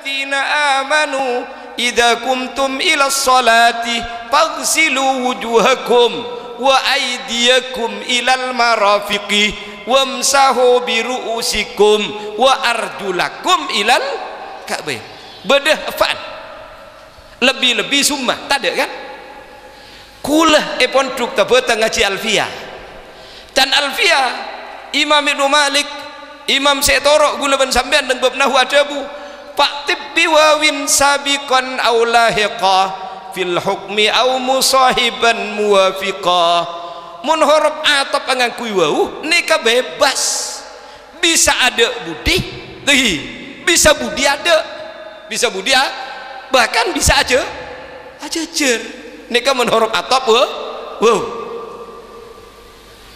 ayyuhalladzina amanu idza kumtum ila sholati faghsilu wujuhakum wa aydiyakum ilal marafiqi wamsahu bi ru'usikum wa arjulakum ilal ka'bah. Bedah apaan? Lebih-lebih summah tak ada kan? Kulah ponduk tabata ngaji alfiyah. Dan alfiyah Imam Ibnu Malik, Imam Setorok gula ban sampean dengan bab nahwu adabu faktib biwawin sabiqan aw lahiqa fil hukmi aw musahiban muwafiqa. Mun huruf atap ngangkui wau nika bebas, bisa ada budi bisa budi ada, bisa budi bahkan bisa aja jer nika mun huruf atap wow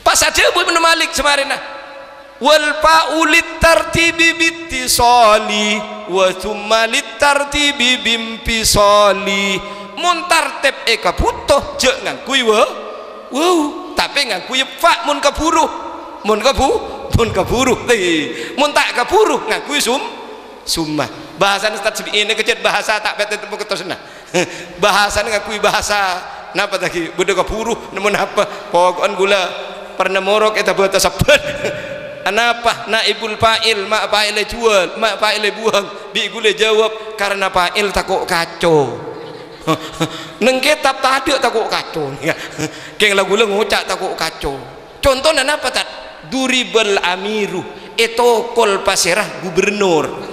pas aja bu Ibnu Malik semarin wal fa'ulit tartibi bittisali wa thumma lit tartibi bimpisali. Mun tartib eka butuh je ngangkui wow tapi ngangkui fa mun kaburuh mun kaburuh mun tak kaburuh ngangkui summah. Bahasa Ustaz ini kecet bahasa tak betul temu ketosna bahasa ngakui bahasa napa tadi beda kaburuh namun apa pokoknya gula pernah morok eta buat saban anapa naibul fa'il mak fa'ile jual mak fa'ile buang bi gula jawab karena fa'il takut kacau neng kitab tak ada takut kacau keng lagu ngucak takut kacau. Contohnya napa tak duribal amiru etokol pasirah gubernur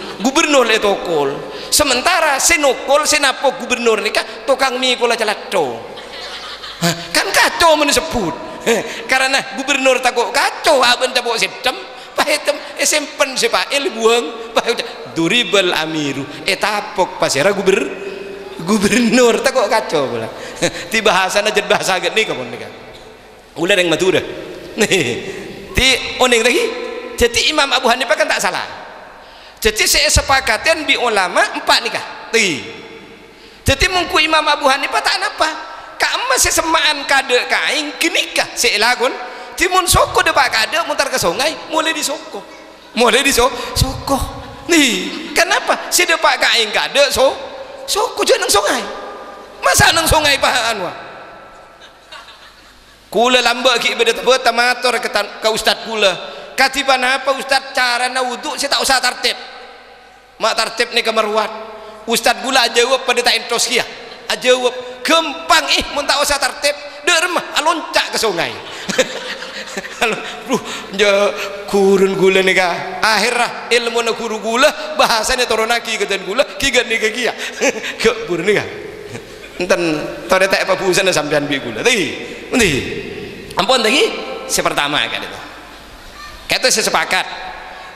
etokol sementara senokol senapo gubernur nikah tukang mie kola calato kan kacau menisebut karena gubernur takut kacau aben tabok sistem pahitem sempen sepail buang duribal amiru etapok pasira gubernur takut kacau pula ti bahasa najad bahasa agak nih kamu nikah ulah yang Madura ti oning lagi. Jadi Imam Abu Hanifah kan tak salah. Jadi saya sepakatan bi ulama 4 nikah. Jadi mungku Imam Abu Hanifah tak apa. Kak masih semaan kade kain kinikah selagun. Timun soko depak kade mutar ke sungai mulai disoko. Nih, kenapa? Si depak kain kade soko je nang sungai. Masa nang sungai pahaan wa? Kula lambak ki beda tebet tamator ke ustaz kula. Katiban apa ustaz cara na wudhu saya tak usah tartib mak tartib ni kemeruat ustaz gula jawab pada tak intros kia jawab gempang mun tak usah tartib dermah loncak ke sungai kurun gula ni ka akhirah ilmu na guru gula bahasanya toronaki ke dan gula kigan ni ke kia ke buru ni ka enten tore tak apa busan sampean bi gula tadi ampun tadi sepertama kan itu kata saya sepakat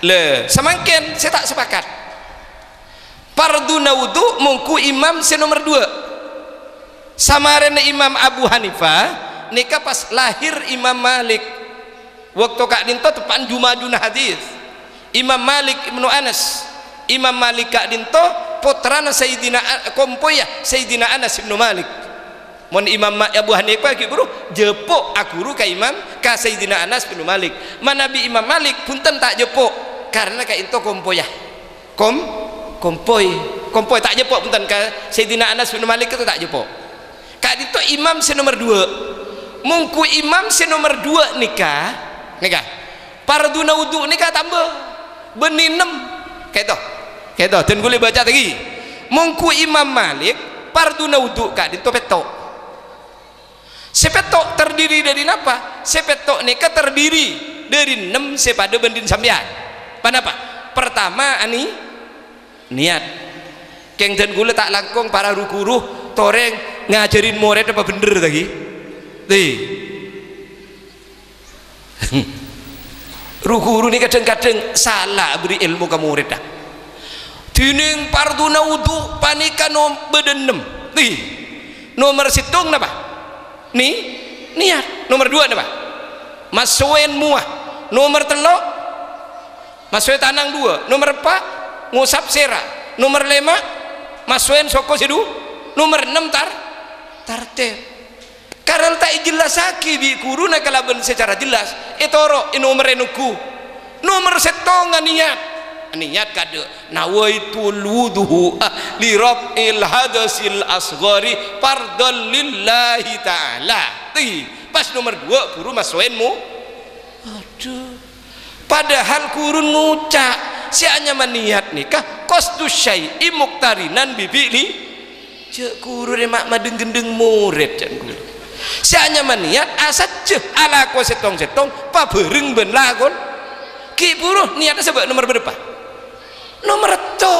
le semakin saya tak sepakat fardu nawudu mungku imam si nomor 2 samarena Imam Abu Hanifah nikah pas lahir Imam Malik waktu kak dinto tepan jumajuna hadis Imam Malik Ibnu Anas Imam Malik kak dinto putrana Sayyidina kompoya Sayyidina Anas Ibnu Malik mon Imam Abu Hanifah ki guru jepok akuru ka Imam ka Sayyidina Anas bin Malik manabi Imam Malik punten tak jepok karena ka into kompoyah kompoi tak jepok punten ka Sayyidina Anas bin Malik itu tak jepok ka itu imam si nomor 2 mungku imam si nomor 2 nikah fardu wudu nikah tambah benih 6 kayak itu dan boleh baca lagi mungku Imam Malik fardu wudu ka itu petok sepetok terdiri dari apa? Sepetok nikah terdiri dari 6 sepada bandin sambian. Kenapa? Pertama ani niat. Keng dan gula tak langkong para rukuruh toreng ngajarin murid apa bener lagi? Rukuruh ni kadang-kadang salah beri ilmu ke murid dah. Dining fardu wudu panika beden 6. Nomor situng napa? Niat nomor 2 apa? Masuen muah nomor 3 masuen tanang 2 nomor 4 ngusap sera nomor 5 masuen soko sedu nomor 6 tartib karena tak jelas lagi bi kuruna kalaban secara jelas etoro nomor enuku nomor setongan niat niat kada nawaitul wuduhu li raf'il hadasil asghari fardhal lillahi ta'ala. Pas nomor 2 buru masuenmu. Aduh, padahal kurun ngucak si hanya maniat nikah qasdus syai'i muqtarinan bibili cek kurun mak madeng gendeng murid cek kurun si hanya maniat asat ceh ala ko setong-setong pa bereng ben lakon ki buruh niatnya sebab nomor berapa nomor to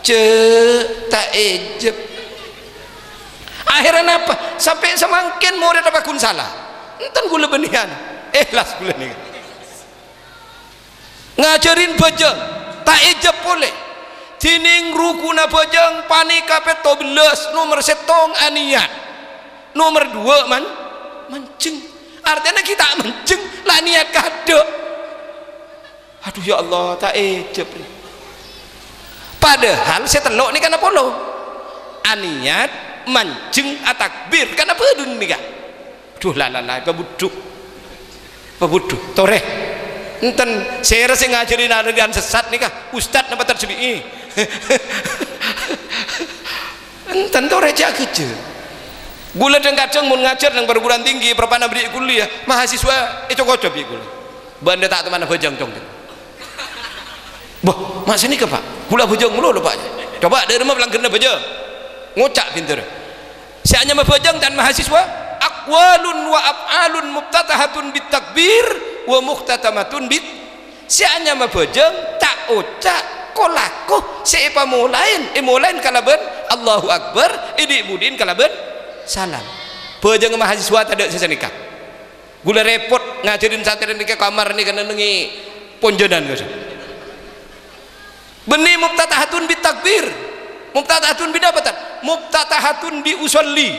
cek tak ejeb akhirnya apa sampai semakin murid apa kun salah enten gula benian ikhlas gula nih ngajarin bajang tak ejab boleh tining rukuna bajang panik kapet 12 nomor setong aniat nomor 2 mancing artinya kita mancing lah niat kado aduh ya Allah tak ejab padahal saya telok ini kan apa lo aniat mancing atakbir kan apa dunia aduh lalala pebuduk toreh enten saya rasa ngajarin aliran sesat nih kah ustad nama tersebi enten tuh reja kerja gula dan kacang mau ngajar yang perguruan tinggi perpana beri kuliah mahasiswa itu kocok ya gula banda tak teman bajang cong boh mas ini ke pak gula bajang mulu pak coba dari rumah bilang kena bajang ngocak pinter saya hanya bajang dan mahasiswa aqwalun wa af'alun mubtatahatun bitakbir wa muhtatamatun bit si hanya mabajeng tak ucap kolaku si pamulain imulain kalaban Allahu Akbar idi budin kalaban salam bajeng mahasiswa tak ada sisa nikah gula repot ngajarin santri nikah kamar nih kena nengi ponjonan guys benih mubtatahatun bit takbir mubtatahatun bidapatan mubtatahatun bi usolli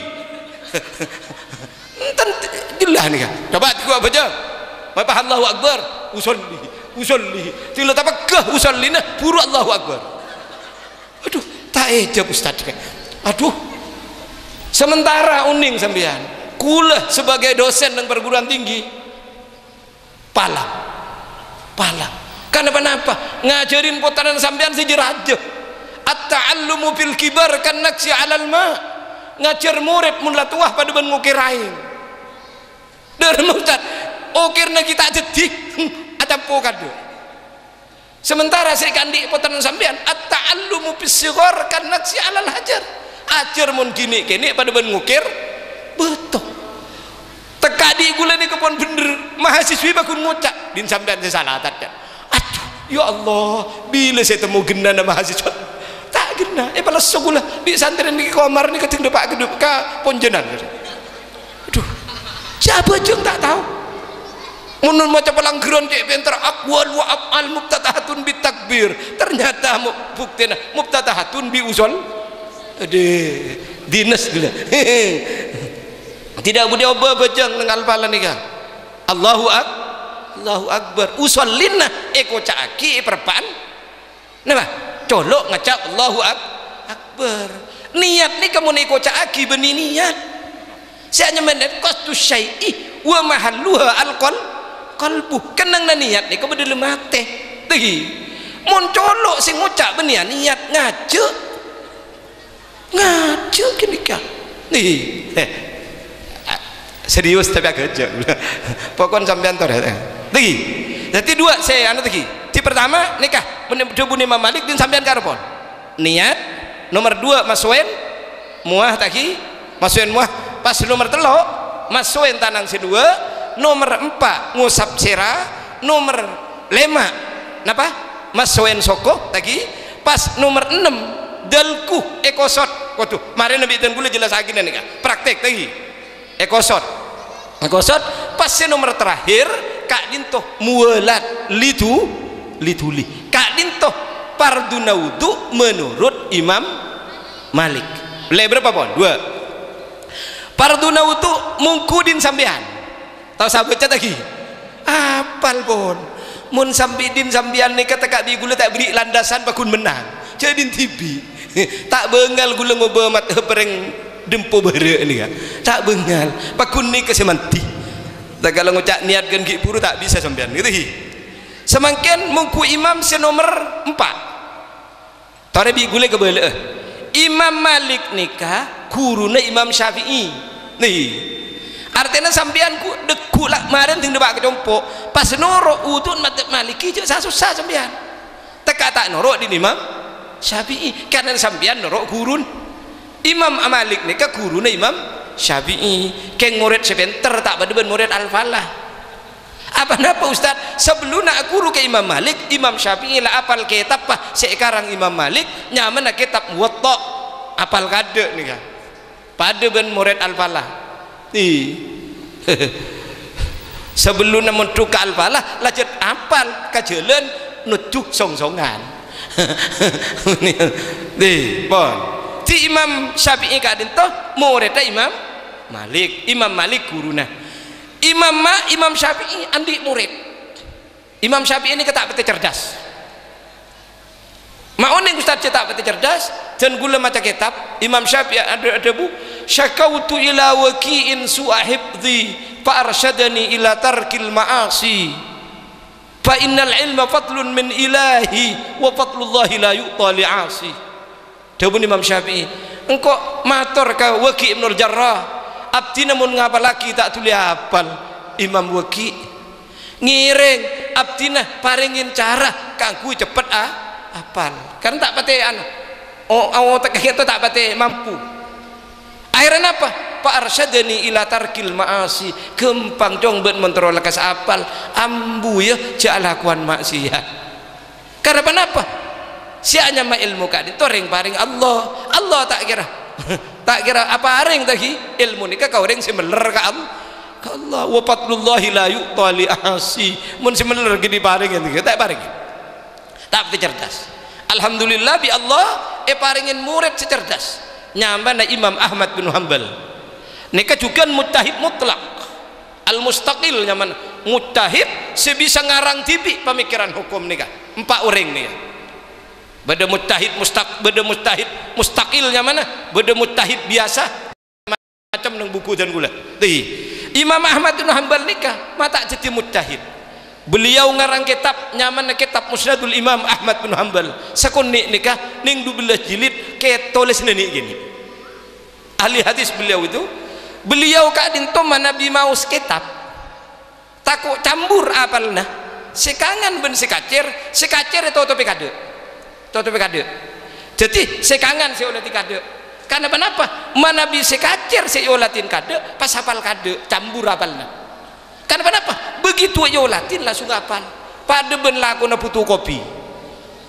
enten jelas nih kan coba gua baca apa Allahu Akbar usolli tila tapakah usallina buru Allahu Akbar aduh tak ejab ustad aduh sementara uning sampean kula sebagai dosen yang perguruan tinggi palang karena kenapa ngajarin potaran sampean sejeraja at-ta'allumu bil kibar kan naksi alal ma ngajar murid mun latuah pada ben ngukirain dari ustad okirna kita jadi ada pokado sementara saya kandi potaran sampean at-ta'allumu bis-sighar kan naksi alal hajar ajar mun gini kene pada ben ngukir betul tekadi gula ni kepon bener mahasiswi bakun ngucak din sampean saya salah tadi aduh ya Allah bila saya temu genana mahasiswa tak gena balas gula di santren di kamar ni keting depak kedep ka ponjenan aduh siapa jeng tak tahu munun maca pelanggeran cek bentar aqwal wa af'al mubtatahatun bitakbir ternyata buktena mubtatahatun bi usul ade dinas gila tidak budi oba bajang nang alfalan nikah Allahu Akbar usallina eko caaki perpan napa colok ngacap Allahu Akbar niat ni kamu eko caaki beni niat saya nyemenet qasdu syai'i wa mahalluha kalbu kenang na niat ni kau berdua mate lagi mun colok sing ngucap benian niat ngaje kini kah nih serius tapi agak aja pokoknya sampean tor lagi jadi dua saya anu lagi di pertama nikah menuju Imam Malik dan sampean karpon niat nomor 2 masuen muah tadi masuen muah pas nomor 3 masuen tanang sedua nomor 4 ngusap sera nomor 5 napa masuen soko tadi pas nomor 6 dalku ekosot waduh mari nabi dan gula jelas lagi nih praktek tadi ekosot pas nomor terakhir kak dintoh mualat lituli kak dintoh parduna wudu menurut Imam Malik berapa pon 2 parduna wudu mungkudin sampean tahu sahabat lagi apal pun mun sambidin sambian ni kata kak gula tak beri landasan bakun menang jadi tibi tak bengal gula ngobamat pereng dempo bare ni kan tak bengal bakun ni kesemanti tak kalau ngucak niatkan ki puru tak bisa sambian gitu Semangkin mungku imam senomor 4 tore bi gule ke bele Imam Malik nikah guruna Imam Syafi'i nih artinya sampean ku deku lah kemarin ting debak kecompo pas noro utun madzhab Maliki je susah sampean teka tak noro di Imam Syafi'i karena sampean noro gurun Imam Malik nikah guruna Imam Syafi'i keng murid sebentar tak pada murid Al-Falah apa napa Ustaz sebelum nak guru ke Imam Malik Imam Syafi'i lah apal kitab pah sekarang Imam Malik nyaman nak kitab Muwatta apal kade nih kan pada ben murid Al-Falah sebelum namun tuka Al-Falah lanjut apal kajelan nujuk song-songan bon ti Imam Syafi'i kadin toh muridnya Imam Malik guruna Imam Syafi'i andi murid Imam Syafi'i ini ketak bete cerdas mau nih Ustaz cetak bete cerdas dan gula maca kitab Imam Syafi'i ada bu syakautu ila waki'in su'ahibdhi fa arsyadani ila tarkil ma'asi fa innal ilma fadlun min ilahi wa fadlullahi la yu'ta li'asi dawuh Imam Syafi'i engkau matur ka Waki' Ibnul Jarrah abdi namun ngapa lagi tak tuli hafal Imam Waki ngiring abdi nah paringin cara kanggo cepet hafal karena tak pate itu tak pate mampu akhirnya apa Pak arsyadani ila tarkil ma'asi gempang dong ben mentero lekas hafal ambu ya jalakuan maksiat karena apa si hanya ma ilmu kadi toring paring Allah tak kira apa aring tadi ilmu nikah kau ring semeler ka Allah wa fadlullahi la yu'ta li ahsi mun semeler gini paring gitu tak paring tak cerdas alhamdulillah bi Allah paringin murid secerdas nyamana Imam Ahmad bin Hanbal nikah juga mujtahid mutlak al mustaqil nyaman mujtahid sebisa ngarang tipi pemikiran hukum nikah 4 orang nih beda mujtahid mustaqilnya mana beda mujtahid biasa macam nang buku dan gula Imam Ahmad bin Hanbal nikah mata jadi mujtahid beliau ngarang kitab nyaman kitab Musnadul Imam Ahmad bin Hanbal sekuni nikah ning 12 jilid ke tulis nenek gini ahli hadis beliau itu beliau kadin to Nabi maus kitab takut campur apalna sekangan ben sekacir itu topi kade jadi sekangan si olati kade karena kenapa Nabi sekacir si olatin kade pas hafal kade campur apalna karena kenapa begitu ya olatin langsung hafal pada ben laku na putu kopi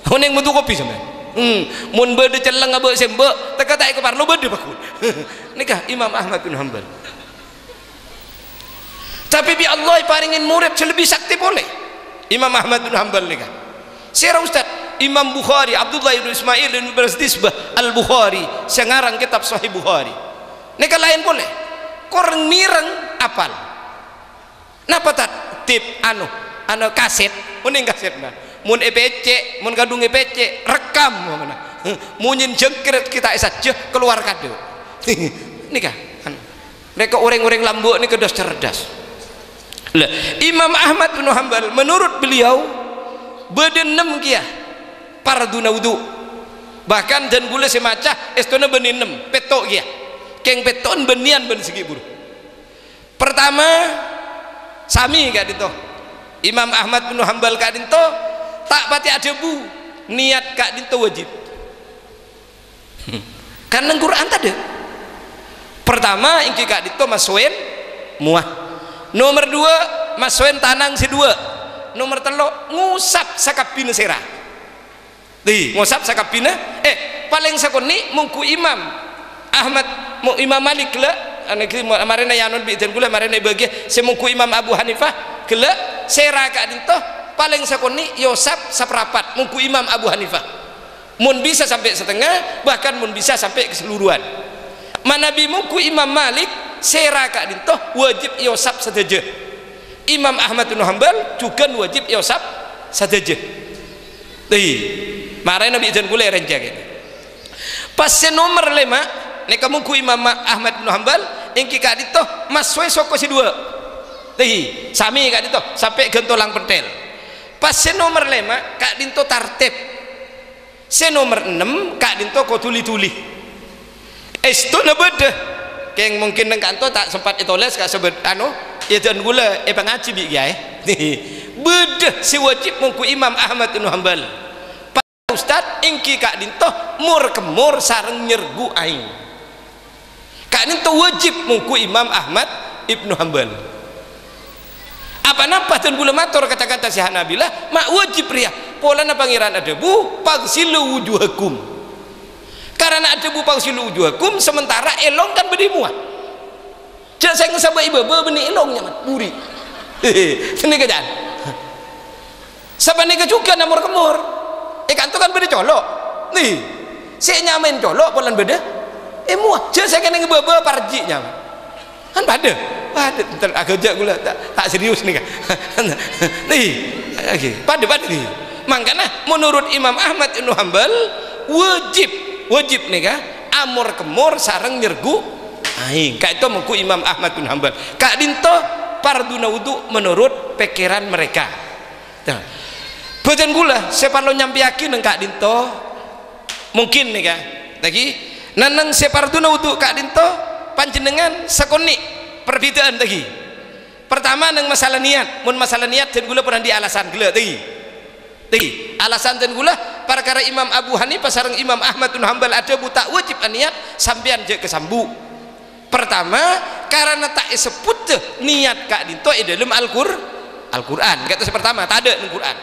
yang butuh kopi sama mun bede celeng abe sembe teka tak ke parlo bede bakul nikah Imam Ahmad bin Hanbal tapi bi Allah paringin murid lebih sakti boleh Imam Ahmad bin Hanbal nikah sira Ustaz Imam Bukhari Abdullah ibn Ismail bin Bazdisbah Al-Bukhari sengarang kitab Sahih Bukhari nikah lain boleh koreng mireng apal napa tak tip anu kaset uning kaset nah mun EPC mun kadung EPC rekam mana munyin jengkret kita saja keluar kado nikah mereka orang-orang lambu ini kedas cerdas lah Imam Ahmad bin Hanbal menurut beliau bedenem kia parduna wudu bahkan dan gula semacah estona beninem petok kia keng peton benian ben segi buru pertama sami kak dito Imam Ahmad bin Hanbal kak dito tak pati ada bu niat kak dito wajib karena Quran tadi pertama ingki kak dito masuen muah nomor 2 masuen tanang sedua nomor 3 ngusap sakapina serah ngusap sakapina paling sakoni mungku Imam Ahmad Imam Malik lah marina yanon bidan gula marina bagia semungku Imam Abu Hanifah gela serah kak dito paling sakoni yosap saprapat mungku Imam Abu Hanifah mun bisa sampai setengah bahkan mun bisa sampai keseluruhan manabi mungku Imam Malik serah kak dito wajib yosap saja Imam Ahmad bin Hanbal juga wajib yosap saja marina bidan gula renjang pas nomor 5 nek kamu ku Imam Ahmad bin Hanbal ingki kak dito maswe soko si 2 sami kak dito sampai gentolang pentel pas se nomor 5 kak dinto tartib, se nomor 6 kak dinto ko tuli-tuli estu na beda keng mungkin nang kanto tak sempat itoles kak sebut ya dan gula pengaji bi ya beda si wajib mungku Imam Ahmad bin Hanbal Ustad ingki kak dinto mur kemur sareng nyergu aing kak dinto wajib mungku Imam Ahmad Ibnu Hanbal apa napa dan gula matur kata-kata si Hanabilah mak wajib pria pola na pangeran ada bu pagsilu wujuhakum karena ada bu pagsilu wujuhakum sementara elong kan bedimuat jak saya ngesabah ibu benih elongnya mat buri sini kejadian sabane juga namur kemur ikan tu kan beda colok nih saya nyamain colok polan beda muah jak saya kena ngebaba parji nyaman kan pada ntar agak jak gula tak serius nih kan nih pada nih makanya menurut Imam Ahmad bin Hanbal wajib nih kan amur kemur sareng nyergu aing kak itu mengku Imam Ahmad bin Hanbal kak dinto parduna wudu menurut pikiran mereka nah badan gula sepalo nyampiakin neng kak dinto mungkin nih kan lagi nanang separduna wudu kak dinto panjenengan sekoni perbedaan tadi pertama neng masalah niat mun masalah niat dan gula pernah di alasan gula tadi alasan dan gula perkara Imam Abu Hanifah sareng Imam Ahmad bin Hanbal ada buta wajib niat sampean je kesambu pertama karena tak sebut niat kak dinto dalam Al-Quran kata pertama tak ada dalam Quran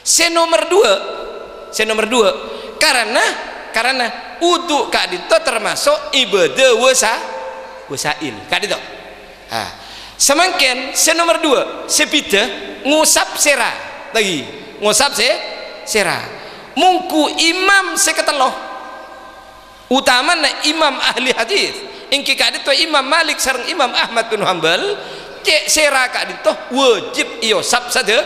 se nomor dua karena wudu kak dinto termasuk ibadah wasail kak dinto semakin se nomor 2 sepida ngusap sera lagi ngusap sera mungku imam seketeloh utama na imam ahli hadis ingki kak dinto Imam Malik sareng Imam Ahmad bin Hanbal cek sera kak dinto wajib iosap saja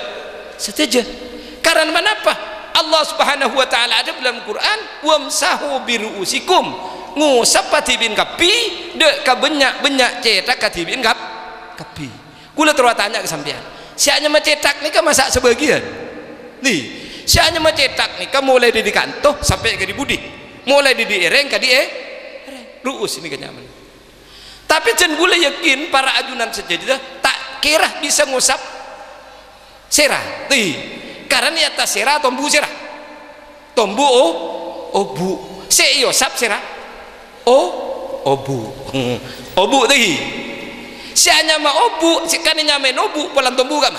karena kenapa Allah Subhanahu wa taala ada dalam Quran wamsahu biruusikum ngusap patibin kapi dek ka benyak cetak katibin kapi gula terus tanya ke sampean sianya mencetak nih kan masak sebagian nih sianya mencetak nih kan mulai dari kantoh sampai ke di budi mulai di ereng ke di ruus ini kenyaman tapi jen gula yakin para ajunan sejadah tak kira bisa ngusap serah nih karena ni atas serah tombu serah tombu obu seiosap serah obu tadi sianya ma obu kan nyamain obu polan tombu kama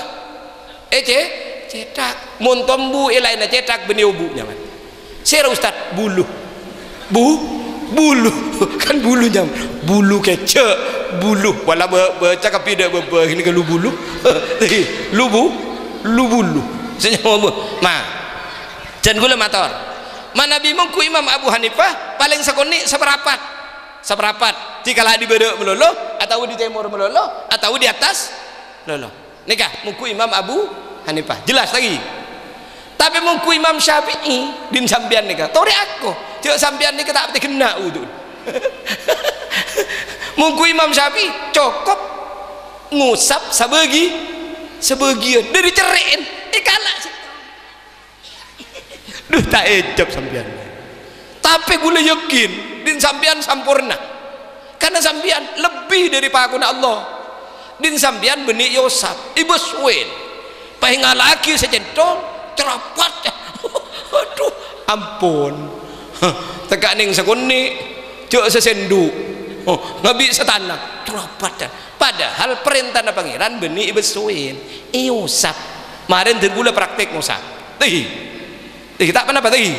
cetak mun tombu ilaina cetak benih obu nyaman sera ustad bulu kan bulu nyam bulu kecek bulu wala baca kapi dak ini ke lu bulu lu bulu senyum ma jan gula mator mana bimungku Imam Abu Hanifah paling sekoni seperapat dikala di bedok melolo atau di timur melolo atau di atas melolo nikah mungku Imam Abu Hanifah jelas lagi tapi mungku Imam Syafi'i din sampean nikah tori aku cek sampean nikah tak pati kena wudu mungku Imam Syafi'i cukup ngusap sebagian dari cerein kalah duh tak ejab sampean tapi gula yakin din sampean sampurna karena sampean lebih dari pakuna Allah din sampean benih yosap ibu suin pahinga lagi secentong cerapat aduh ampun tekaning sekuni cek sesendu nggak bisa tanah cerapat padahal perintah pangeran benih ibu suin yosap kemarin dan gula praktek ngusap tak apa tadi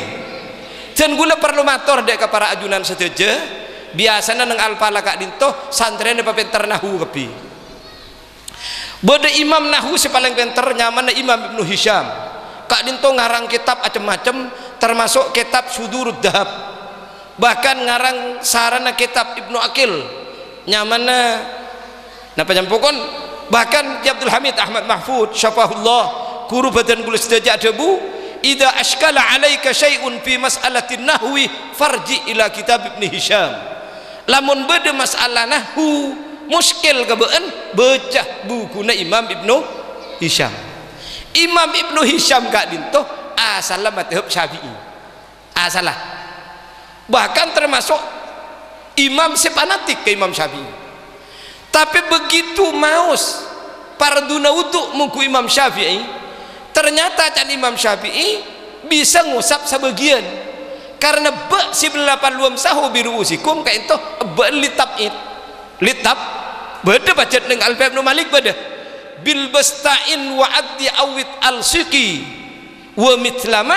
dan gula perlu mator dek ke para ajunan setuju biasanya neng alpala kak dinto santren apa pinter nahu kepi bode imam nahu si paling pinter nyaman Imam Ibnu Hisham kak dinto ngarang kitab macam-macam termasuk kitab Sudurud Dahab bahkan ngarang sarana kitab Ibnu Akil nyamanna napa nyampukon bahkan Abdul Hamid Ahmad Mahfud syafahullah guru badan gula sedaja debu idza ashkala alaika syai'un fi mas'alatin nahwi farji ila kitab Ibnu Hisham lamun beda masalah nahwu muskil kebeun baca bukuna Imam Ibnu Hisham Imam Ibnu Hisham kak dinto asalah madhab Syafi'i, asalah, bahkan termasuk imam sepanatik ke Imam Syafi'i. Tapi begitu maus parduna wudu mungku Imam Syafi'i, ternyata can Imam Syafi'i bisa ngusap sebagian karena ba siblapan luam sahu biruusikum kayak itu ba litab beda baca dengan Alfiya Ibnu Malik beda bil basta'in wa addi awit al-siqi wa mitlama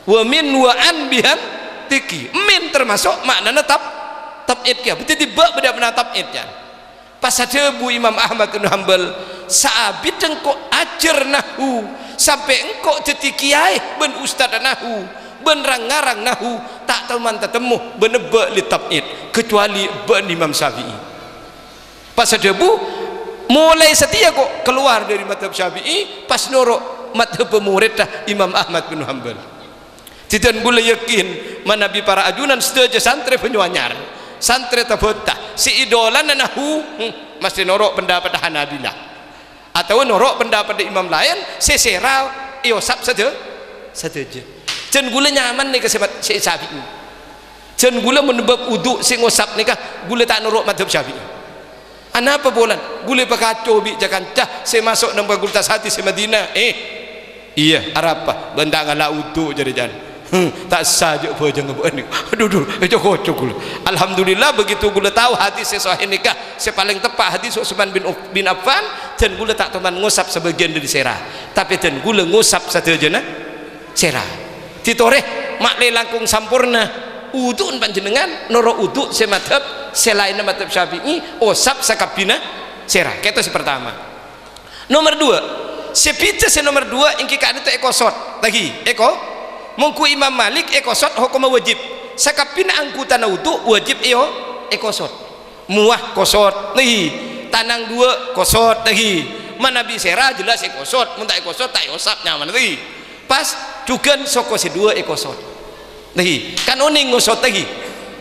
wa min wa an bihan tiki min termasuk maknanya tab'id ya berarti tiba beda benar tab'id ya. Pas ada Bu Imam Ahmad bin Hanbal saabit engkau ajar nahu sampai engkau jadi kiai ben ustad nahu ben rangarang nahu tak teman tetemu beneba li tab'id kecuali ben Imam Syafi'i. Pas ada Bu mulai setia kok keluar dari madhab Syafi'i pas norok madhab murid dah Imam Ahmad bin Hanbal. Tidak boleh yakin manabi para ajunan setuju santri penyuanyar santri tabota si idola nahu mesti norok pendapat Hanabilah atau norok pendapat imam lain seserau iosap saja jen gula nyaman nih kesebat si Syafi'i jen gula menebak uduk si ngosap nih kah gula tak norok madhab Syafi'i apa bolan gula pakacau bi jakan cah saya masuk nang fakultas hadis di Madinah iya arapa benda ngala uduk jadi jangan tak saja baca ngebuat ni aduh cokok alhamdulillah begitu gula tahu hadis sahih nikah saya paling tepat hadis Utsman bin Affan dan gula tak teman ngusap sebagian dari serah tapi dan gula ngusap satu jena serah titoreh mak le langkung sampurna uduk panjenengan noro uduk semadhab selain madhab Syafi'i usap sakabina serah itu si pertama. Nomor dua sepita si nomor dua ingki kan itu ekosot lagi mungku Imam Malik ekosot hukum wajib sakapina angkutan wudu wajib ekosot muah kosot lagi tanang dua kosot lagi mana bisera jelas ekosot mun tak ekosot tak osap nyaman lagi pas juga soko si dua ekosot lagi kan uning ngosot lagi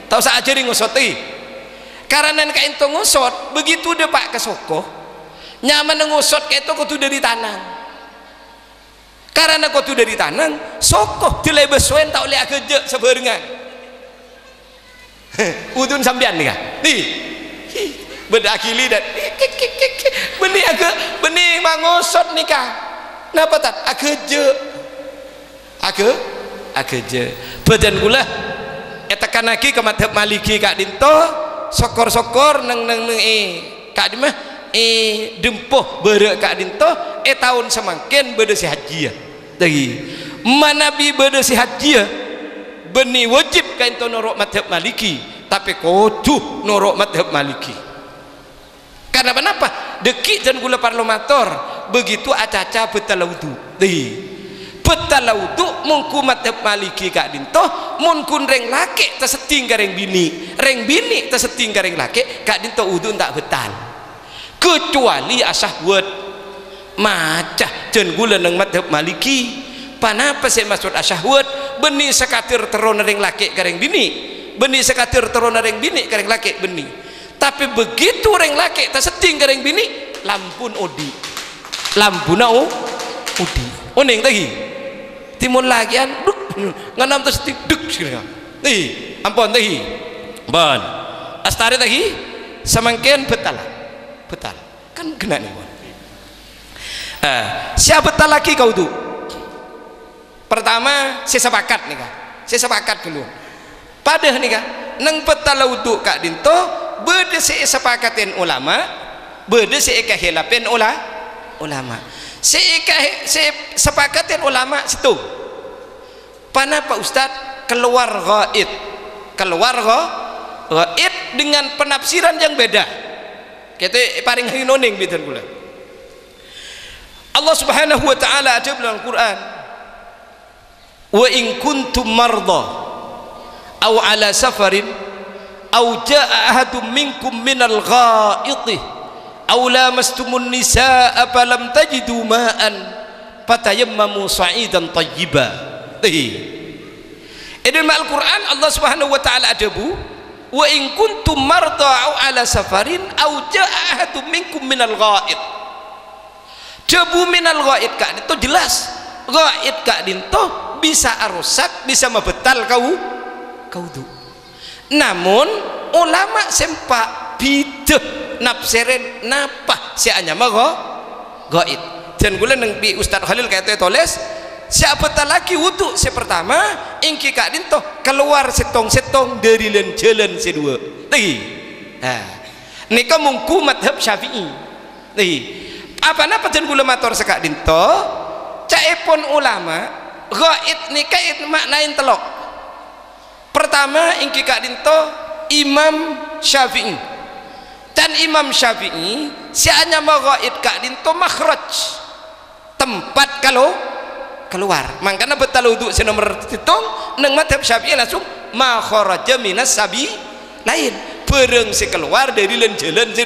tahu sa ajari ngosot lagi karena kain to ngosot begitu dia pak ke soko nyaman ngosot kayak itu kudu dari tanang karena kau tu dari tanang sokoh tilai besuan tak oleh kerja sebarengan udun sambian ni kan nih berdakili dan benih agak benih mangosot ni kan kenapa tak kerja badan gula etakan lagi ke madhab Maliki kak dinto sokor nang kak di mah dempoh berak kak dinto tahun semakin berdasi haji ya lagi manabi berdasi haji benih wajib kain to norok madhab Maliki tapi kudu norok madhab Maliki karena kenapa dekik dan gula parlomator begitu acaca betal wudu betal wudu mungku madhab Maliki kak dinto mungkun reng laki terseting kareng bini terseting kareng laki kak dinto wudu tak betal kecuali asyahwat macah jen gula nang madhab Maliki panapa saya maksud asyahwat benih sekatir terona ring laki kareng bini benih sekatir terona ring bini kareng laki benih tapi begitu ring laki terseting kareng bini lampun odi oning lagi timun lagian duk nganam terseting duk nih ampun lagi ban astari lagi semangken betal kan kena nih siapa tak laki kau tu pertama saya sepakat dulu pada nih kan nang petala wudu kak dinto beda saya sepakatin ulama beda saya kehilapan ulama saya sepakatin ulama situ pana Pak Ustad keluar ghaid dengan penafsiran yang beda kita paling hinoning bidan pula Allah Subhanahu wa taala ada dalam Al-Qur'an wa in kuntum marda aw ala safarin aw jaa ahadum minkum minal ghaiti aw lamastumun nisaa falam tajidu ma'an fatayammamu sa'idan tayyiba dalam Al-Qur'an Allah Subhanahu wa taala ada bu wa in kuntum marda aw ala safarin aw jaa ahadum minkum minal ghaiti cebu minal ghaid kak itu jelas ghaid kak dinto bisa arusak bisa membetal kau wudu. Namun ulama sempak bidah nafsirin napa si anyama ghaid dan gula nang bi Ustaz Khalil kata tulis siapa lagi wudu si pertama ingki kak dinto keluar setong dari jalan sedua lagi nika mungku madhab Syafi'i lagi apa napa dan gula mator sekak dinto caipun ulama ghaid nika maknain telok pertama ingki kak dinto Imam Syafi'i dan Imam Syafi'i si hanya ghaid kak dinto makhraj tempat kalau keluar makanya betal wudu si nomor hitung nang madhab Syafi'i langsung ma kharaja minas sabi lain bareng si keluar dari jalan si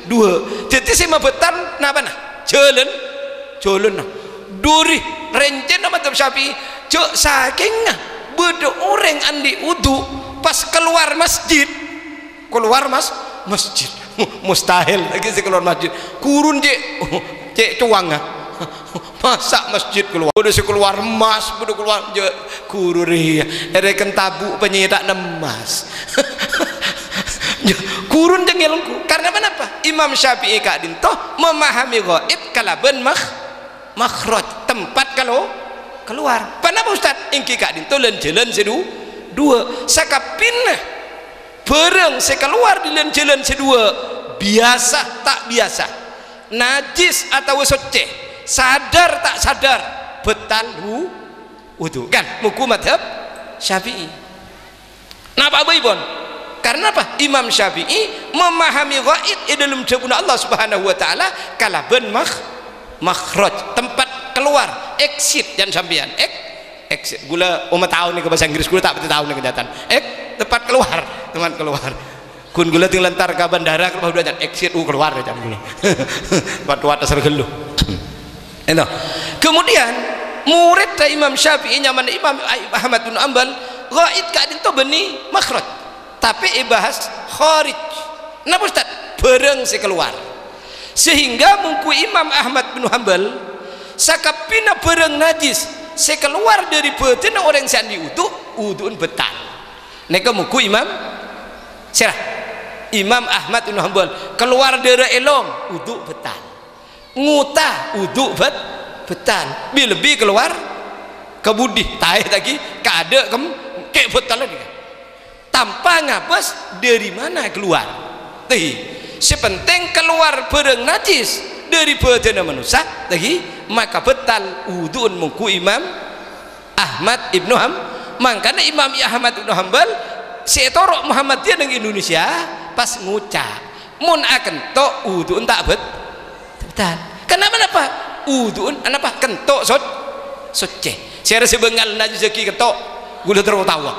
dua jadi si betal napa nah jalan nah duri rencen nama madhab Syafi'i cok saking beda orang andi wudu pas keluar masjid mustahil lagi si keluar masjid kurun cek cuang masa masjid keluar udah keluar emas udah keluar kururi ada kentabu penyedak emas kurun jengelku karena apa Imam Syafi'i kak dinto memahami ghaid kalaban makhraj tempat kalau keluar kenapa Ustaz ingki kak dinto jalan dua sakapinah bareng keluar di jalan sedua biasa tak biasa najis atau suci sadar tak sadar betal wudu kan muku madhab Syafi'i napa baibon karena apa Imam Syafi'i memahami ghaid dalam jabuna Allah Subhanahu wa taala kalaban makhraj tempat keluar exit dan sampean exit gula umat tahun ni ke bahasa Inggris gula tak betul tahun ni kenyataan tempat keluar kun gula tinggal lantar ke bandara ke bawah exit keluar jam gula tempat asal geluh. Kemudian murid dari Imam Syafi'i nyaman Imam Ahmad bin Hanbal ghaid kak dinto beni makhraj tapi ibahas kharij napa Ustaz bareng si keluar sehingga mungku Imam Ahmad bin Hanbal sakapina bareng najis si keluar dari batin orang sandi wuduun betal neka mungku Imam Ahmad bin Hanbal keluar dari elong wudu betal nguta wudu betal lebih keluar kebudi tahe lagi kada kek betal lagi tanpa ngapes dari mana keluar sepenting keluar bareng najis dari badan manusia lagi maka betal wuduun mungku Imam Ahmad ibnu makanya Imam Ahmad ibnu Hanbal setorok Muhammadiyah di Indonesia pas ngucap mun akan tok wuduun tak betal kenapa wuduun apa kentok suci saya rasa bengal najis lagi kentok gula tertawa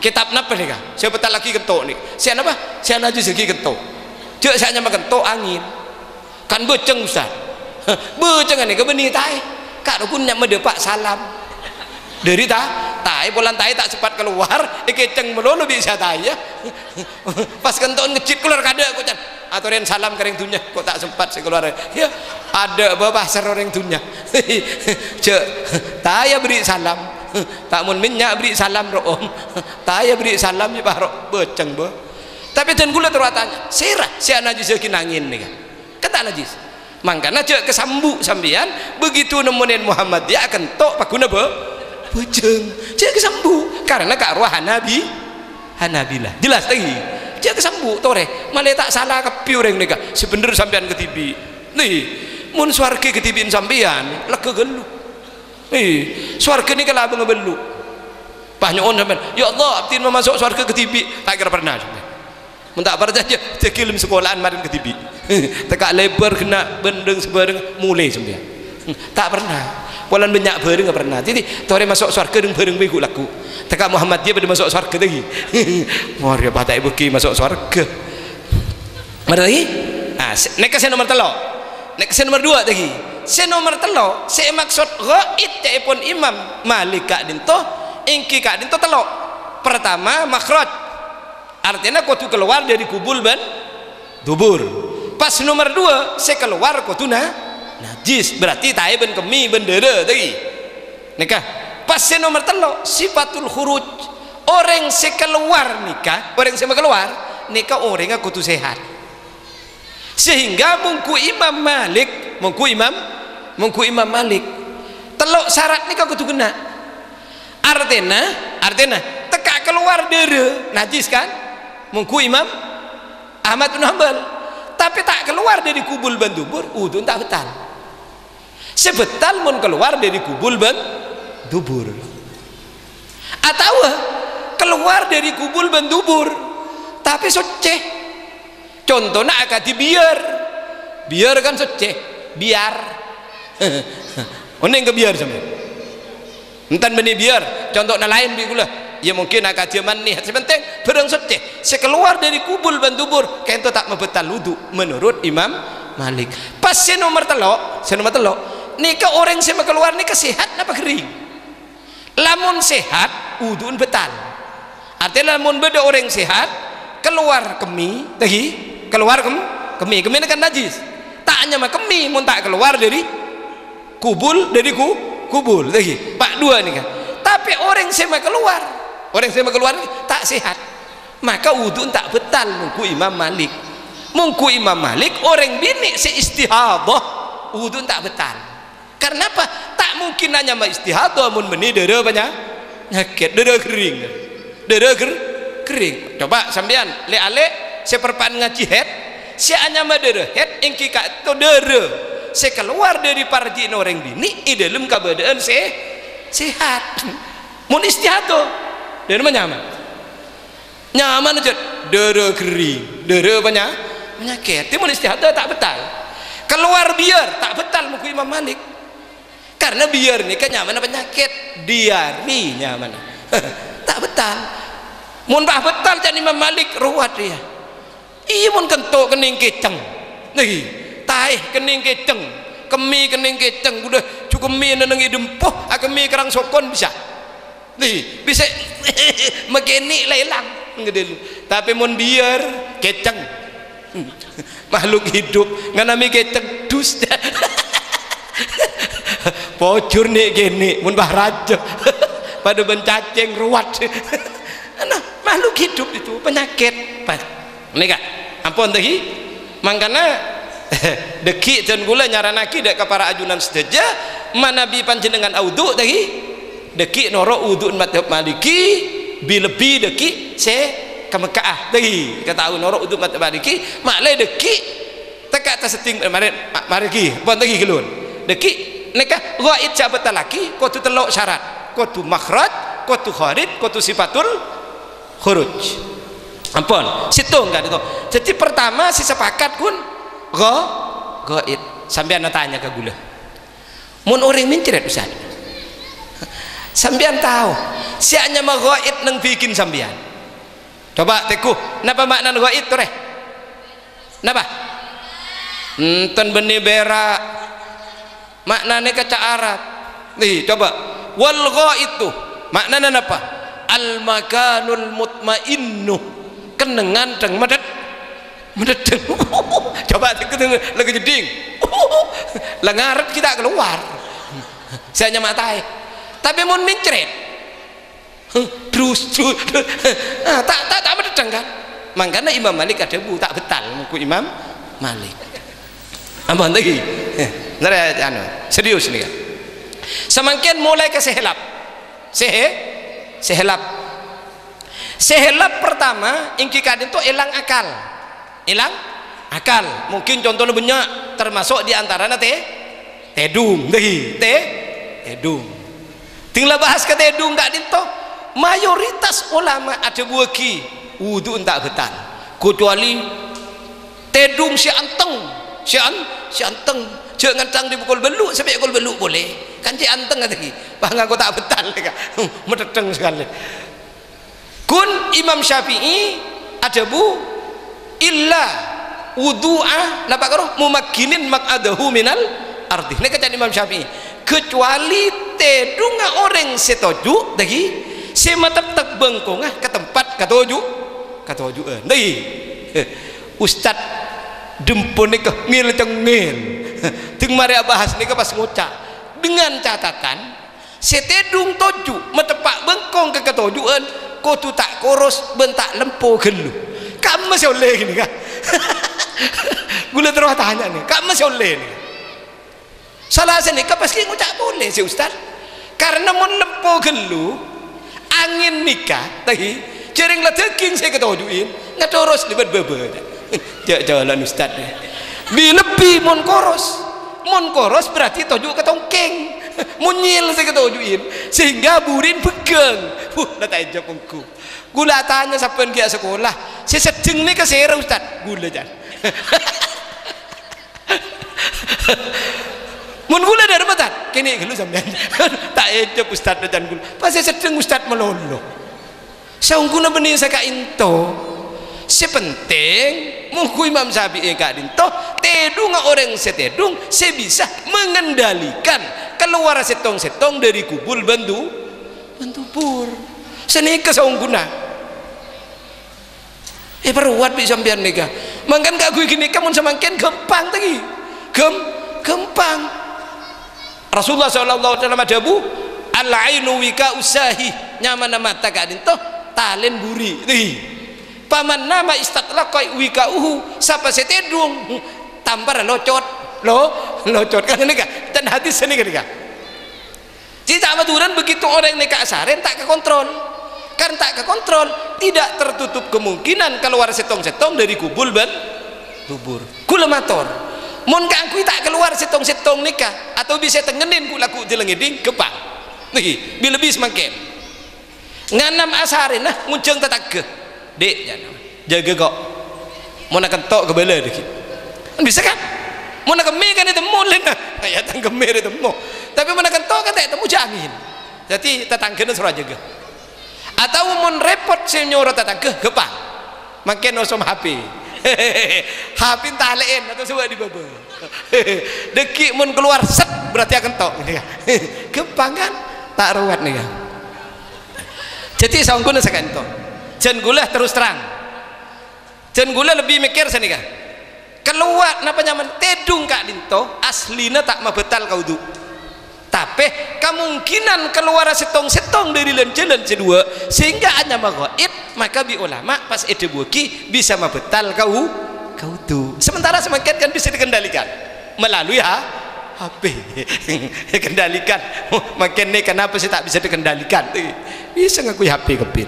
kitab napa nih kak saya betal lagi kentok nih saya najis lagi kentok cek saya nyama kentok angin kan beceng Ustaz beceng nih kebeni tai kak pun nyak mendepak salam dari tai bolan tai tak cepat keluar keceng melulu bisa tai ya pas kentok ngecit keluar kada aku can aturin salam kering dunya kok tak sempat saya keluar ya ada bapak ser orang dunya cek taya beri salam tak mun minyak beri salam room taya beri salam ya pak beceng bo tapi dan gula terwatanya serah si najis lagi nangin nih kan kata najis makanya cek kesambu sambian begitu nemuin Muhammad dia akan tok pakuna beceng cek kesambu karena ke arwah Hanabilah jelas lagi cek kesambu tore malah tak salah kepiu orang nika sebener sampean ketibi nih mun swarga ketibin sampean lega gelu swarga ni kalau abang ngebelu banyak sampean ya Allah abdin mau masuk swarga ketibi tak kira pernah mun tak pernah aja cekilim sekolahan marin ketibi tekak lebar kena bendeng sebareng mulai sampean tak pernah polan banyak bareng enggak pernah jadi tore masuk swarga dengan bareng begitu laku tekak Muhammad dia pada masuk swarga lagi waria patai beki masuk swarga mana lagi nek saya nomor telo nek saya nomor 2 lagi saya nomor telo saya maksud ghaid pun Imam Malik kak dinto ingki kak dinto telo pertama makhraj artinya kudu keluar dari kubul ban dubur pas nomor 2 saya keluar kudu najis berarti tae ben kemi bendera tadi nikah. Pas nomor 3 sifatul khuruj, orang sekeluar nikah, orang yang keluar nikah orang kudu sehat. Sehingga mungku Imam Malik telok syarat nikah kudu kena. Artinya teka keluar dere najis kan mungku Imam Ahmad bin Hanbal, tapi tak keluar dari kubul ban dubur wudu tak betal. Sebetal mun keluar dari kubul ban dubur, atau keluar dari kubul ban dubur tapi soceh, contohnya akadi biar kan soceh biar oneng ke biar sama entan benih biar contohnya lain bikulah ya mungkin akadi manih sepenting berang soceh sekeluar dari kubul ban dubur kento tak membetal wudu menurut Imam Malik. Pas nomor telok nikah orang yang keluar nikah sehat apa kering, lamun sehat wudu betal. Artinya lamun beda orang sehat keluar kemi kan najis, tak hanya kemi mun tak keluar dari kubul lagi pak dua nih kan. Tapi orang yang keluar tak sehat maka wudu tak betal mungku Imam Malik orang bini seistihadah wudu tak betal. Karena apa? Tak mungkin hanya istihadah mun beni dere banyak nyakit dere kering. Coba sampean le seperpan ngaji head si hanya dere head engki ka to dere se keluar dari parjin orang bini i dalam keadaan sehat. Mun istihadah dere nyaman aja dere kering dere banyak nyakit mun istihadah tak betal. Keluar biar tak betal muku Imam Malik, karena biar ini kan nyaman penyakit diari nyaman tak betal. Mun bah betal jadi Imam Malik ruwat dia. Iya mun kentuk kening keceng lagi taih kening keceng kemi kening keceng udah cukup mie nenengi dempoh kemi kerang sokon bisa nih bisa megeni lelang ngedelu. Tapi mun biar keceng makhluk hidup nganami keceng dus pocur nih gini mun bah raja pada bencaceng ruwat nah makhluk hidup itu penyakit ini kak ampun tadi makanya deki dan gula nyaranaki dek ke para ajunan sedaja manabi panjenengan audu tadi deki noro udun madhab maliki lebih deki se ke Mekah tadi kata noro udun madhab maliki maklai deki teka terseting mari ki pun tadi gelun deki nikah ghaid sahabat laki kudu telok syarat kudu makhraj kudu kharid kudu sifatul khuruj ampun situ enggak itu. Jadi pertama si sepakat kun ghaid sampean tanya ke gula mun orang mincret Ustaz sampean tahu si hanya mah ghaid nang bikin sampean coba teku napa makna ghaid tuh napa enten benih berak maknanya kaca Arab nih coba wal ghaid tuh maknanya apa al makanul mutmainnu kenengan deng medet coba lagi jeding lengaret kita keluar saya hanya matai tapi mun mincret terus tak mededeng kan makanya Imam Malik ada bu tak betal muku Imam Malik ampun lagi serius nih kan semakin mulai ke sehelap pertama ingki kadin itu hilang akal mungkin contohnya banyak termasuk diantaranya tedung tedung tinggal bahas ke tedung gak dinto mayoritas ulama ada buaki wudu tak betal kecuali tedung si anteng jangan tang dipukul beluk sampai pukul beluk boleh kan si anteng tadi bang aku tak betal mededeng sekali kun Imam Syafi'i ada bu illa wudu'a napa karo mumakkinin maq'adahu minal ardi ini kata Imam Syafi'i kecuali tedunga orang setuju lagi sema tetap bengkongah ke tempat katoju nih Ustad dempone ke ngil cengil ting mari bahas nika pas ngucap dengan catatan setedung toju metepak bengkong ke ketojuan kotu tak koros bentak lempo gelu kamu masih oleh gini kan. Gula terus tanya nih kamu masih oleh nih salah sini pasti ngucap boleh si Ustaz karena mon lempo gelu angin nikah tadi jering ledeking saya ketojuin ngetoros libat bebe jalan Ustaz lebih mon koros berarti toju ketongkeng munyil saya ketojuin sehingga burin pegang lah tak ejak pengku gula tanya siapa yang sekolah saya sedeng nih ke sera Ustaz gula jan mun gula dari mata kini gelu sampean tak ejak Ustaz jan gula pas saya sedeng Ustaz melolo saungkuna benih saya kak into sepenting mungku Imam Syafi'i kak into tedung orang setedung saya bisa mengendalikan keluar setong-setong dari kubul bentubur senika saungguna perwat bi sampean nika mangkan kak gue gini kamu semakin gempang tadi gempang Rasulullah sallallahu alaihi wasallam adabu al-ainu wika usahi nyaman mata kak dinto talen buri nih paman nama istatlaqa wikauhu sapa setedung tampar locot kan nika dan hadis ini kan tidak aturan begitu orang nikah asaren tak kekontrol kan tak kekontrol tidak tertutup kemungkinan keluar setong-setong dari kubul bubur kula mator mun kangku tak keluar setong-setong nikah atau bisa tengenin kula ku jelengeding kepang nih bila lebih semakin nganam asaren nah ngunceng tetagge dek jaga kok mau nak kentok ke bala dikit bisa kan mau nak kemi kan itu mulin nah ya tang kemi itu mau tapi mau nak kentok kan tak temu jangin jadi tetangga suruh jaga atau mau repot senyor tetangga gepang makin osom HP HP talein atau sudah di bawah dekik mau keluar set berarti akan tok gepang kan tak ruwet nih kan jadi saungkuna sekanto jan gula terus terang jan gula lebih mikir sini kan keluar napa nyaman tedung kak dinto aslina tak mabetal kau du tapi kemungkinan keluar setong-setong dari jalan kedua sehingga hanya magaib maka bi ulama pas ede buki bisa mabetal kau tu sementara semakin kan bisa dikendalikan melalui HP kendalikan makin nih kenapa sih tak bisa dikendalikan bisa ngakui HP kepin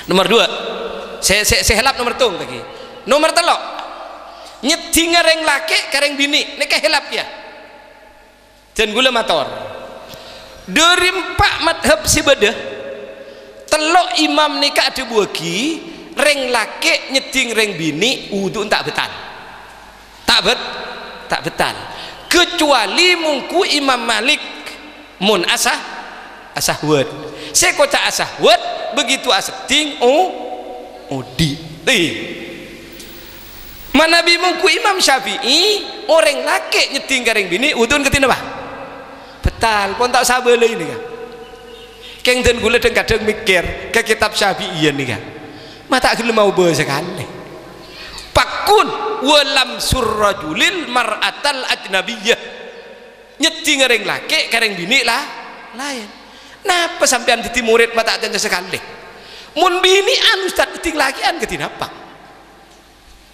nomor 2 saya helap nomor tung lagi nomor telok nyeding reng laki kareng bini nek helap ya dan gula mator dari 4 madhab sibadah telok imam nikah ada buagi reng laki nyeding reng bini wudu tak betal tak betal kecuali mungku Imam Malik mun asahwat saya kota asahwat begitu aseting odi mana bimungku Imam Syafi'i orang laki nyeting kareng bini udun ketina bah betal pun tak sabar ini kan keng dan gula dan kadang mikir ke kitab Syafi'i ini kan mata aku mau bawa sekali pakun walam surrajulil mar'atal ajnabiyah nyeting kareng laki kareng bini lah lain napa sampean di murid mata aja sekali mun bini anu Ustaz nyeting laki an ketina apa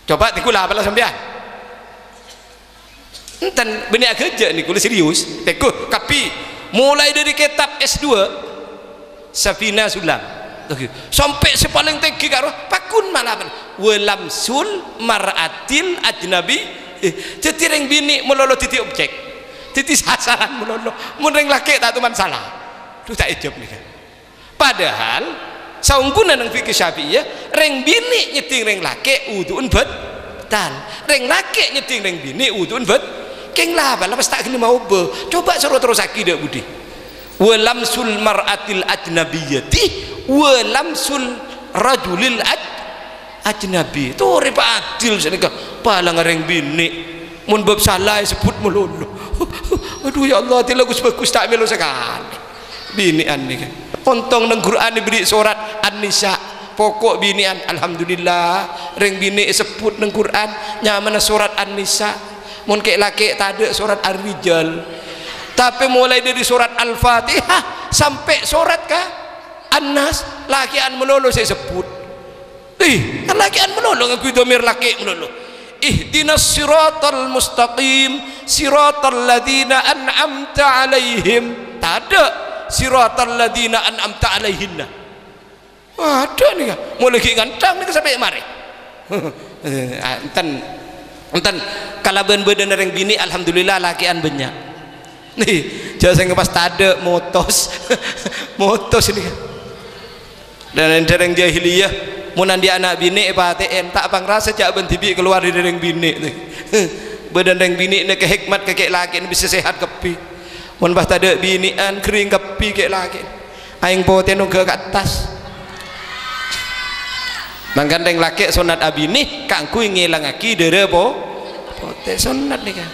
coba tikulah apalah sampean enten bini kerja nih kuliah serius tekuh kapi mulai dari kitab S2 Safina Sulam sampai sepaling tinggi karo pakun malapan walamsul mar'atil ajnabi jadi reng bini melolo titik objek titik sasaran melolo mun reng laki tak tuman salah itu tak ijab nih kan padahal saungkuna nang fikih Syafi'iyah reng bini nyeting reng laki udun betal reng laki nyeting reng bini udun keng lah pas tak kena mau be coba suruh terus aki dak budi walamsul mar'atil ajnabiyati walamsul rajulil ajnabi itu riba adil senika palang reng bini mun bab salah sebut melulu aduh ya Allah tidak bagus tak melu sekali binian nih kan pontong nang Quran diberi surat An-Nisa pokok binian alhamdulillah reng bini sebut nang Quran nyaman surat An-Nisa mun kek laki tak ada surat Ar-Rijal, tapi mulai dari surat Al-Fatihah sampai surat An-Nas lakian melulu saya sebut. Kan lakian melulu aku domir laki melulu. Ihdinas siratal mustaqim siratal ladzina an'amta alaihim. Tak ada siratal ladzina an'amta alaihinna. Ada nih kan mulai gantang nih sampai mari. Enten kalau ben-ben yang bini alhamdulillah lakian banyak nih jangan pas tade motos motos ini kan. Dan dereng jahiliyah munan di anak bini PATN tak pang rasa jak ben tibi keluar di dereng bini nih badan dereng bini nih kehikmat kek laki bisa sehat kepi mun pas tade binian kering kepi kek laki aing poten ke atas mangkandeng laki sunat abini kangku ngilangaki dere pote sunat nih kan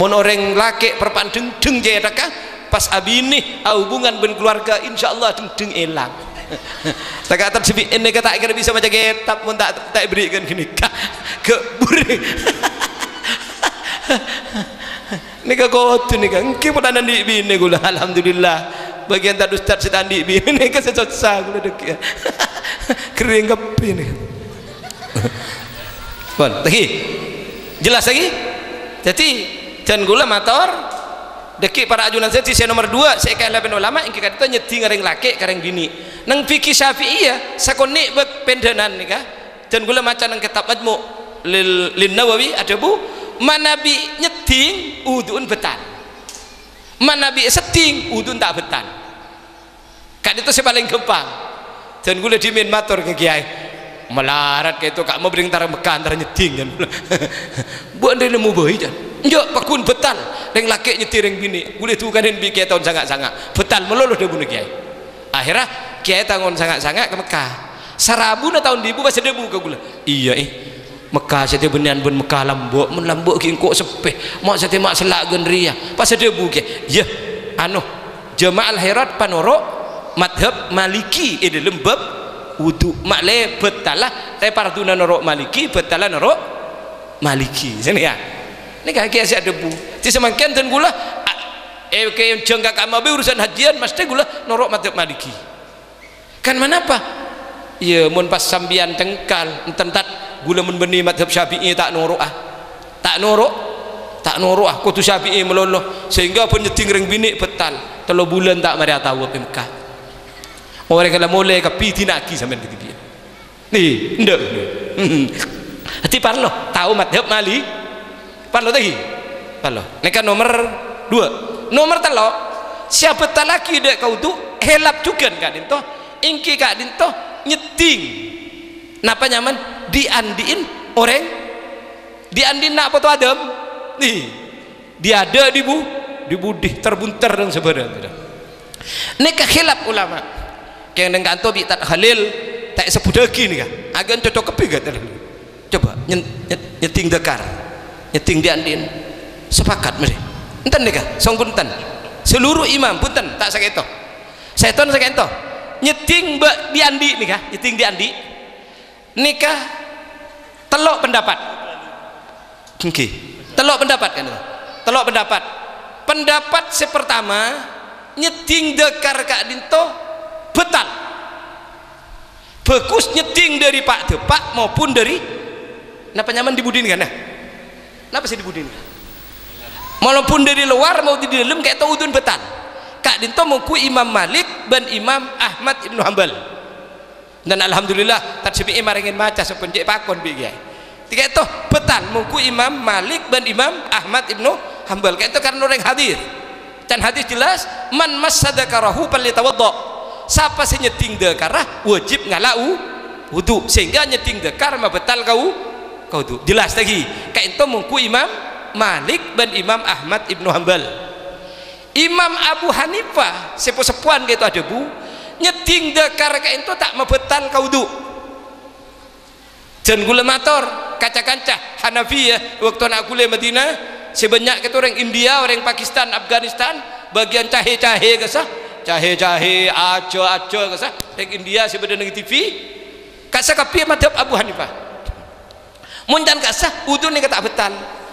mun orang laki perpan deng jeda kan pas abini hubungan ben keluarga insyaallah deng elang tak kata sebi ini kata kira bisa baca kitab mun tak berikan gini ke buri ini ke kotu nih kan ki pun andi bini gula alhamdulillah bagian tak ustaz sedandi bini ke sesotsa gula dek kering kepi nih pun lagi jelas lagi jadi dan gula motor deki para ajunan saya nomor 2 saya kaya lapan ulama yang kita nyeti ngareng laki kareng bini nang fikih syafi'iyah sakoni pendenan nih kah dan gula maca nang kitab majmu' lin Nawawi ada bu manabi nyeting udun betan manabi seting udun tak betan kan itu saya paling gampang dan gula dimin matur ke kiai melarat kayak itu kak mau bering tarang Mekah antara nyeting kan buat dia nemu bayi kan njok pakun betal yang laki nyetir yang bini boleh tuh kan yang bikin tahun sangat-sangat betal meluluh dia bunuh kiai akhirnya kiai tahun sangat-sangat ke Mekah sarabu na tahun dibu masih debu ke gula iya Mekah saya benian ben Mekah lambuk men lambuk kingkok sepeh mak saya mak selak genria pas debu kiai ya anu jamaah herat panoro madhab maliki ini lembab wudu makle betalah tapi partuna norok maliki betalah norok maliki sini ya ini kaki asyik debu di semakin dan gula kayak jenggak amabe urusan hajian mesti gula norok madhab maliki kan manapa ya mun pas sambian tengkal ententat gula mun beni madhab syafi'i tak norok tak norok kutu syafi'i meloloh sehingga pun nyeting ring bini betal 3 bulan tak mari tahu ke Mekah orang kalau mulai kepi tinaki sampai ketiga nih ndak hati parlo tahu madhab mali parlo lagi parlo ini kan nomor 2 nomor 3 siapa talaki dek kau tu helap juga kak dinto ingki kak dinto nyeting napa nyaman diandiin orang diandin nak foto adam nih dia ada di budih terbunter dan sebenarnya ini kehilap ulama yang dengan kantor tak halil tak sepudaki nih kan agan cocok kepi kan coba nyeting dekar nyeting diandin sepakat mesti enten nih kan song punten seluruh imam punten tak sakit seton sakit nyeting mbak diandi nih kan nyeting diandi nikah telok pendapat oke telok pendapat kan telok pendapat sepertama nyeting dekar kak dinto betal bagus nyeting dari Pak Depak maupun dari napa nyaman dibudin kan napa sih dibudin walaupun dari luar mau di dalam kayak tau udun betal kak dinto mengku Imam Malik dan Imam Ahmad Ibnu Hanbal dan alhamdulillah tadsbi'i maringin maca sepenjek pakon bigai tiga itu betal mengku Imam Malik dan Imam Ahmad Ibnu Hanbal kayak itu karena orang hadir dan hadis jelas man masadakarahu palitawaddo siapa sih nyeting dekarah wajib ngalau wudu sehingga nyeting dekar mah betal kau tu jelas lagi kayak itu mengku Imam Malik dan Imam Ahmad Ibnu Hanbal Imam Abu Hanifah sepuh-sepuhan gitu ada bu nyeting dekar kayak itu tak mah betal kau tu dan gula motor kaca-kaca Hanafiyah waktu nak kuliah Madinah sebanyak itu orang India orang Pakistan Afghanistan bagian cahe-cahe kesah cahe-cahe aco-aco kesah yang India sebenarnya TV kasah kapi madhab Abu Hanifah mundan kasah udun ni kata betal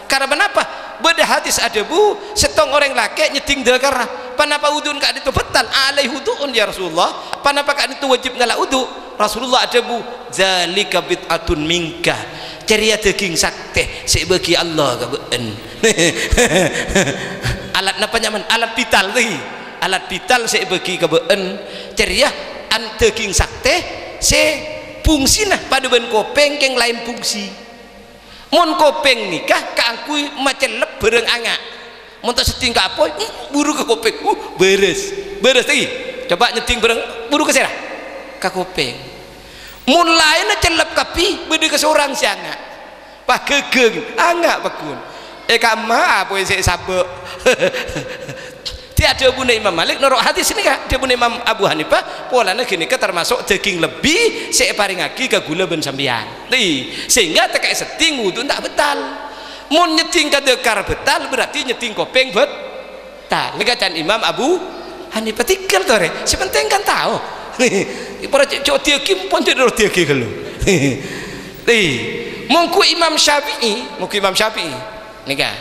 karena kenapa beda hadis ada bu setong orang laki nyeting dekar panapa udun kak itu betal alai wuduun ya Rasulullah panapa kak itu wajib ngalak wudu Rasulullah ada bu zalika bid'atun minka ceria daging sakte sebagi Allah kabeen alat napa nyaman alat vital tadi alat vital sebagi kabeen ceria an daging sakte se fungsi nah pada ben kopeng keng lain fungsi mun kopeng nikah kaangkui macam lep bereng angak mun tak seting ka apa buru ke kopeng beres tadi coba nyeting bereng buru ke serah ka kopeng mun lain celep kapi bede ke seorang si angak pak gegeng angak pakun kama apa yang saya sabuk tiada bunda Imam Malik norok hadis ini kah dia bunda Imam Abu Hanifah polanya gini ke termasuk daging lebih saya paringaki ke gula ben sambian sehingga tekai seting wudu tak betal mun nyeting ke dekar betal berarti nyeting kopeng betal legacan Imam Abu Hanifah tikal tore sepenting kan tahu para cok tiakim pun tidak tiakim kalau mungku Imam Syafi'i nikah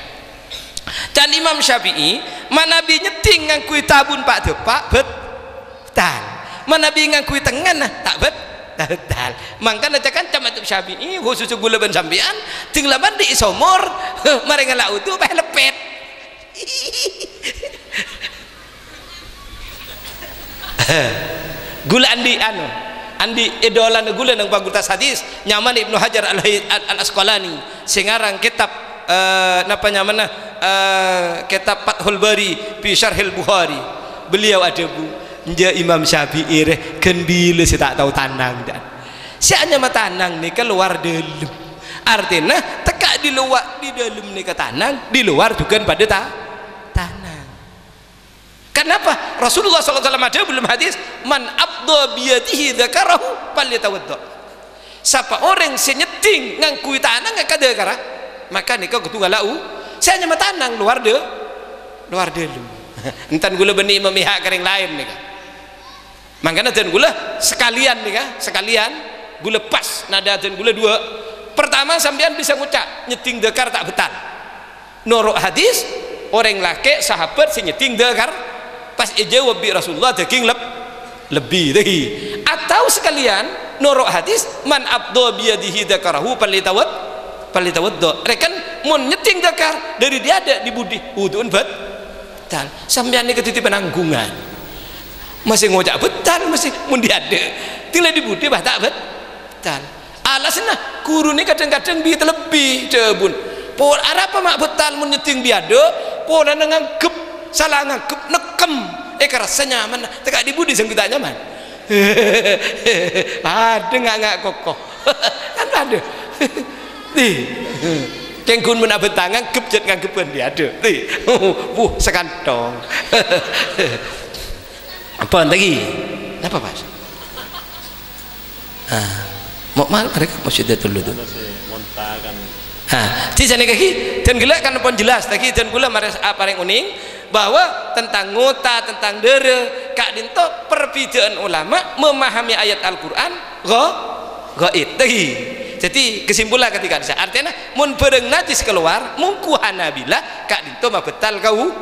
dan Imam Syafi'i manabi nyeting ngangkui tabun pak depak betal manabi ngangkui tengan tak betal mangkana cakan camatub Syafi'i khusus gula ben sambian tinglaban di isomor mereka lau tu bah lepet gula andi idola gula nang fakultas hadis nyaman Ibnu Hajar al-Asqalani singarang kitab napa nyaman kitab Fathul Bari fi Syarhil Bukhari beliau ada bu nja Imam Syafi'i reh kendile saya tak tahu tanang dan sianya mah tanang ni keluar dalam artinya teka di luar di dalam ni ke tanang di luar juga pada tanang kenapa Rasulullah SAW ada belum hadis man abda biyadihi dzakarahu falyatawadda siapa orang senyeting ngangkui tanang ngak kadekara maka nikah ketunggal lau saya hanya tanang luar dulu entan gula benih memihak kering lain nikah makanya dan gula sekalian nikah sekalian gula pas nada dan gula dua pertama sampean bisa ngucap nyeting dekar tak betal norok hadis orang laki sahabat si nyeting dekar pas ijawab bi Rasulullah daging lebih deh atau sekalian norok hadis man abdo biyadihi dakarahu palitawaddo rekan mun nyeting dakar dari dia ada di budi wuduun betal sampean ni ketitipan anggungan masih ngojak betal masih mun dia ada tinggal di budi bah tak betal alasnya guru ni kadang-kadang bi terlebih cebun pol apa mak betal mun nyeting biado pola nganggep salah nganggep nekem rasanya nyaman tekak di budi sang kita nyaman ada nggak kokoh kan ada kengkun menabet tangan kebjet nganggepan dia ada sekantong apa lagi apa Pak mau mal mereka masih ada dulu tu di sana kaki dan gila kan pun jelas lagi dan gula apa yang uning bahwa tentang ngota tentang dere kak dinto perbedaan ulama memahami ayat Al-Quran gaib lagi jadi kesimpulan ketika ada artinya mun bereng najis keluar mungku Hanabilah kak dinto mah betal kau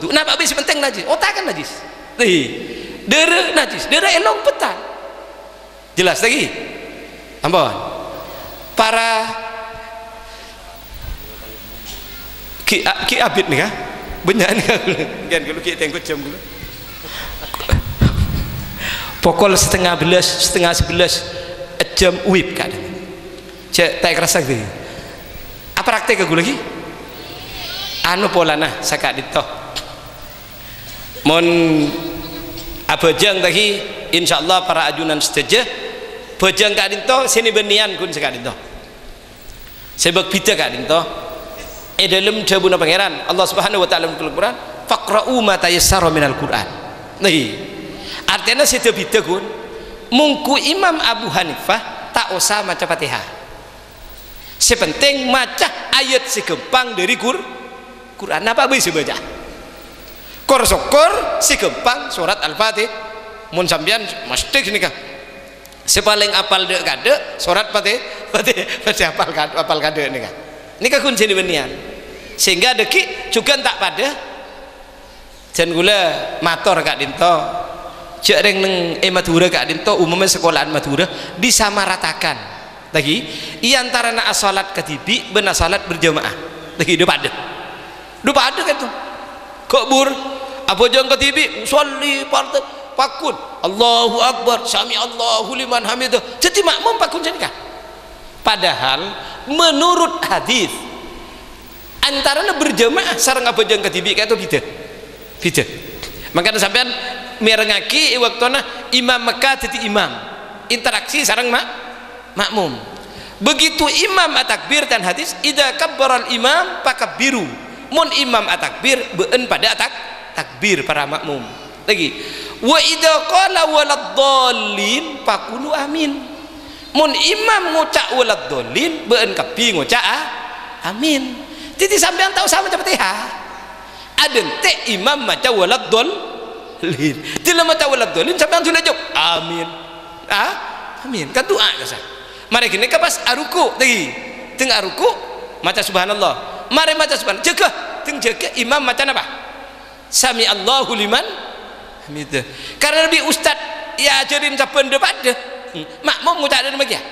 tu kenapa habis penting najis otak kan najis dere najis dere elong betal jelas lagi ampun para ki abid nih kah banyak nih kan kalau kita tengok jam dulu pokok setengah 11 jam uip kan cek tak kerasa gitu apa praktek aku lagi anu pola nah sakak dito mon abajang tadi insyaallah para ajunan setuju bajang kak dito sini benian kun sakak dito sebab bida kak dito dalam jabuna pangeran Allah Subhanahu wa taala dalam Al-Qur'an faqra'u ma tayassara minal Qur'an artinya sida bida kun mungku Imam Abu Hanifah tak usah maca Fatihah sepenting maca ayat segempang dari Quran apa bisa baca kor segempang surat Al-Fatih mun sampean mesti gini kan sepaling apal dek kade surat Fatih apal kade ini kan ini kan kunci benian sehingga deki juga tak pada jan gula mator Kak Dinto cek reng neng Madura Kak Dinto umumnya sekolahan Madura disamaratakan lagi antara na salat ketibi ben salat berjamaah lagi do pada kan tuh kok bur apa jang ketibi sholli partai pakun Allahu Akbar sami Allahu liman hamidah jadi makmum pakun jadi kan padahal menurut hadis antara berjamaah sareng apa jang ketibi kayak itu beda makanya sampean merengaki waktuna imam Mekah jadi imam interaksi sareng makmum begitu imam atakbir dan hadis idza kabbaral imam fakabbiru mun imam atakbir beun pada takbir para makmum lagi wa idza qala waladdallin faqulu amin mun imam ngucak waladdallin beun kapi ngucak amin titi sampean tahu sama seperti aden te imam maca waladdallin tidak maca waladdallin sampean sudah jawab amin amin kan doa kasar mari kini pas aruku tadi tengah aruku maca subhanallah mari maca subhanallah jaga imam maca apa sami Allahu liman hamidah karena lebih ustad ya ajarin saben depada makmum ngucap demikian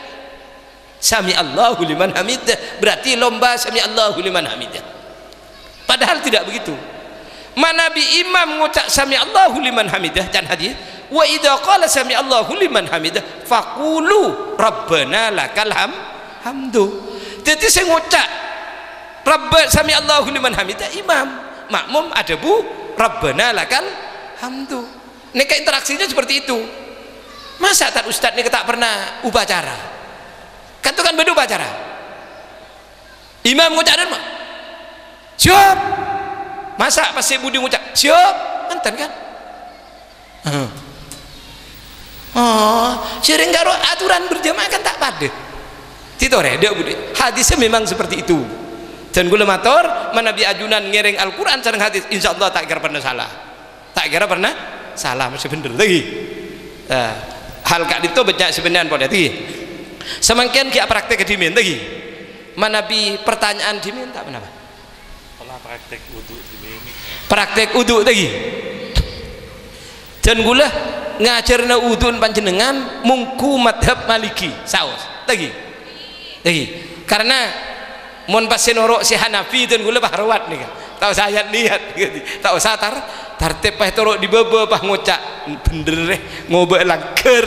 sami Allahu liman hamidah berarti lomba sami Allahu liman hamidah padahal tidak begitu manabi imam ngucap sami Allahu liman hamidah dan hadis wa idza qala sami Allahu liman hamidah faqulu rabbana lakal hamdu jadi saya ngucap rabbana sami Allahu liman hamidah imam makmum ada bu rabbana lakal hamdu neka interaksinya seperti itu masa tak ustad ni tak pernah upacara kan itu kan beda upacara imam ngucap dan siap masa pas si budi ngucap siap mantan kan sering karo aturan berjamaah kan tak pada tito reda budi hadisnya memang seperti itu dan gula mator manabi ajunan ngereng Al-Quran sareng hadis insyaallah tak kira pernah salah masih bener lagi hal kak itu banyak sebenarnya pada lagi semangkian kia praktek ke dimin lagi manabi pertanyaan dimin tak kenapa praktek uduk lagi dan gula ngajarna udun panjenengan mungku madhab maliki saus lagi karena mon pas norok si Hanafi dan gula bahrawat nih kan tahu saya lihat tahu satar tartib pah torok di baba pah ngocak bener ngobe langker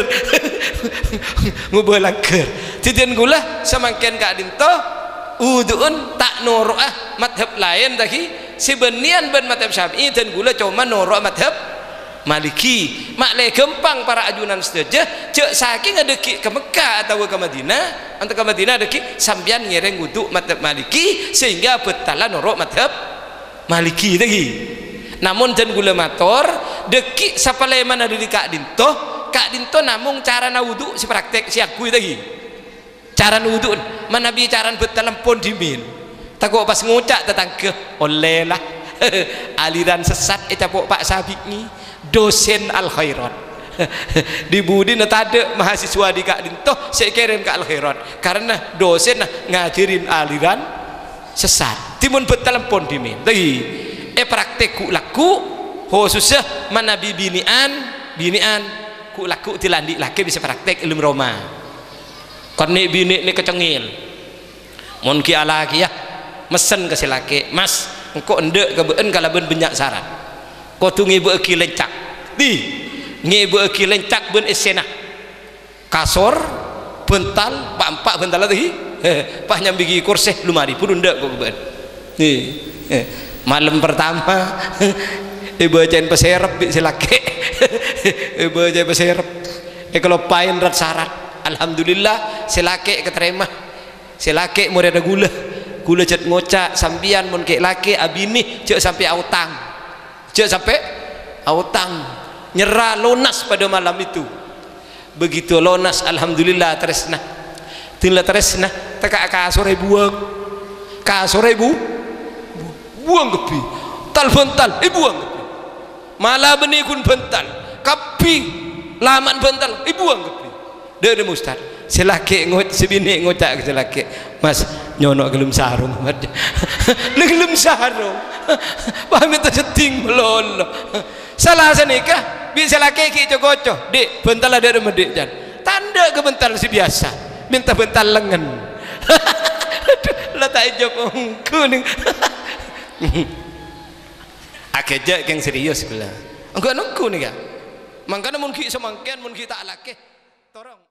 tidian gula semangkian Kak Dinto udun tak norok madhab lain lagi sebenian ben madhab Syafi'i dan gula cuma norok madhab Maliki makleh gempang para ajunan setuju cek saking adeki ke Mekah atau ke Madinah untuk ke Madinah adeki sambian ngereng wudhu madhab Maliki sehingga betalan norok madhab Maliki lagi namun dan gula mator deki sapalai mana dari Kak Dinto namun cara na wudhu si praktek si akui lagi cara wudhu mana bicaran betalan pon dimin takut pas ngucak tentang ke oleh lah aliran sesat capok Pak Sabik ni dosen al khairat di budi ada mahasiswa di Kak Dinto saya kirim ke al khairat karena dosen ngajarin aliran sesat timun betelepon dimin lagi praktek ku laku khususnya mana binian ku laku tilandi laki bisa praktek ilmu Roma karena bini ni kecengil mon ki ala ki ya mesen ke si laki mas engkau endek ke beun kalau ben banyak syarat kau tu ngibu aki lencak ngibu aki lencak ben esena kasor bental pak bental lagi pak nyambigi kursi 5.000 ndak kau ben malam pertama ibu ajain peserep si laki ibu ajain peserep kalau pain rat syarat alhamdulillah si laki keterima si laki mau ada gula cet ngocak sambian mun kek laki abini cek sampai autang nyerah lunas pada malam itu begitu lunas alhamdulillah tresna teka kasore buang kepi tal bental buang kepi malah benikun bental kapi laman bental buang kepi Dek Ustaz, selaki ngut sebini ngucak ke selaki, Mas nyono gelem sarung, gelem sarung, paham itu seting melolo. Salah senikah, bisa laki ki coco, dek bental ada rumah dek jan, tanda ke bental si biasa, minta bental lengan, lah tak jawab kuning, akejak yang serius belah, enggak nunggu nih kan, makanya mungkin semangkian mungkin tak laki, torong.